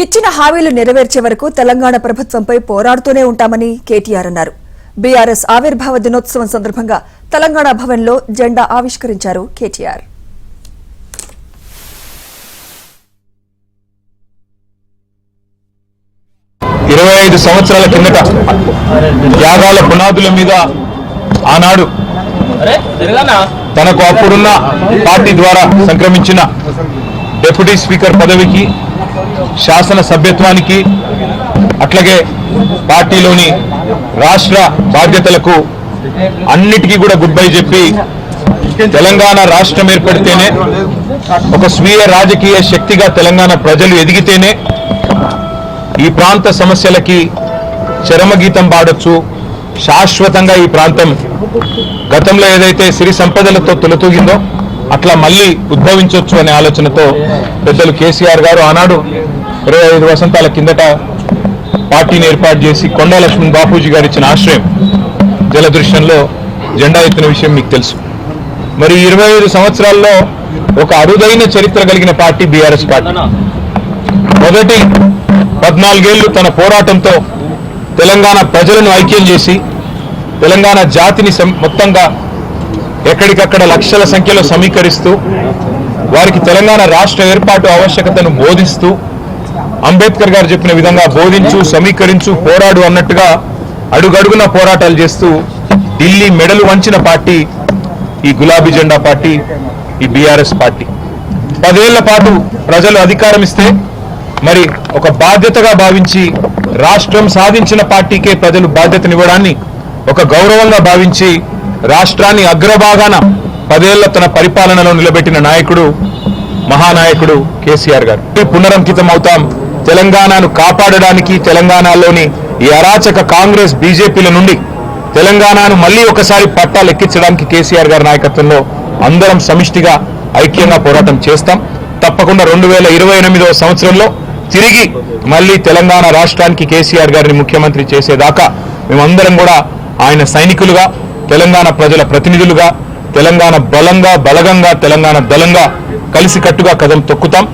ఇచ్చిన హామీలు నెరవేర్చే వరకు తెలంగాణ ప్రభుత్వంపై పోరాడుతూనే ఉంటామని కేటీఆర్ అన్నారు. బీఆర్ఎస్ ఆవిర్భావ దినోత్సవం సందర్భంగా తెలంగాణ భవన్లో జెండా ఆవిష్కరించారు కేటీఆర్. సంవత్సరాల కిందట త్యాగాల పునాదుల మీద ఆనాడు తనకు అప్పుడున్న పార్టీ ద్వారా సంక్రమించిన డిప్యూటీ స్పీకర్ పదవికి, శాసన సభ్యత్వానికి, అట్లాగే పార్టీలోని రాష్ట్ర బాధ్యతలకు అన్నిటికీ కూడా గుడ్ బై చెప్పి తెలంగాణ రాష్ట్రం ఏర్పడితేనే ఒక స్వీయ రాజకీయ శక్తిగా తెలంగాణ ప్రజలు ఎదిగితేనే ఈ ప్రాంత సమస్యలకి చరమగీతం పాడొచ్చు, శాశ్వతంగా ఈ ప్రాంతం గతంలో ఏదైతే సిరి సంపదలతో తొలతూగిందో అట్లా మళ్ళీ ఉద్భవించవచ్చు అనే ఆలోచనతో పెద్దలు కేసీఆర్ గారు ఆనాడు 25 వసంతాల కిందట పార్టీని ఏర్పాటు చేసి కొండా లక్ష్మణ్ బాపూజీ గారు ఇచ్చిన ఆశ్రయం జలదృశ్యంలో జెండా ఎత్తిన విషయం మీకు తెలుసు. మరి 25 సంవత్సరాల్లో ఒక అరుదైన చరిత్ర కలిగిన పార్టీ బీఆర్ఎస్ పార్టీ. మొదటి 14 ఏళ్లు తన పోరాటంతో తెలంగాణ ప్రజలను ఐక్యం చేసి తెలంగాణ జాతిని మొత్తంగా ఎక్కడికక్కడ లక్షల సంఖ్యలో సమీకరిస్తూ వారికి తెలంగాణ రాష్ట్ర ఏర్పాటు ఆవశ్యకతను బోధిస్తూ అంబేద్కర్ గారు చెప్పిన విధంగా బోధించు, సమీకరించు, పోరాడు అన్నట్టుగా అడుగడుగున పోరాటాలు చేస్తూ ఢిల్లీ మెడలు వంచిన పార్టీ ఈ గులాబీ జెండా పార్టీ, ఈ బీఆర్ఎస్ పార్టీ. 10 ఏళ్ల పాటు ప్రజలు అధికారం ఇస్తే మరి ఒక బాధ్యతగా భావించి రాష్ట్రం సాధించిన పార్టీకే ప్రజలు బాధ్యతనివ్వడాన్ని ఒక గౌరవంగా భావించి రాష్ట్రాన్ని అగ్రభాగాన 10 ఏళ్ల తన పరిపాలనలో నిలబెట్టిన నాయకుడు, మహానాయకుడు కేసీఆర్ గారు. పునరంకితం అవుతాం. తెలంగాణను కాపాడడానికి, తెలంగాణలోని ఈ అరాచక కాంగ్రెస్ బీజేపీల నుండి తెలంగాణను మళ్లీ ఒకసారి పట్టాలు ఎక్కించడానికి కేసీఆర్ గారి నాయకత్వంలో అందరం సమిష్టిగా ఐక్యంగా పోరాటం చేస్తాం. తప్పకుండా 2028వ సంవత్సరంలో తిరిగి మళ్లీ తెలంగాణ రాష్ట్రానికి కేసీఆర్ గారిని ముఖ్యమంత్రి చేసేదాకా మేమందరం కూడా ఆయన సైనికులుగా, తెలంగాణ ప్రజల ప్రతినిధులుగా, తెలంగాణ బలంగా, బలగంగా, తెలంగాణ దళంగా కలిసికట్టుగా కదం తొక్కుతాం.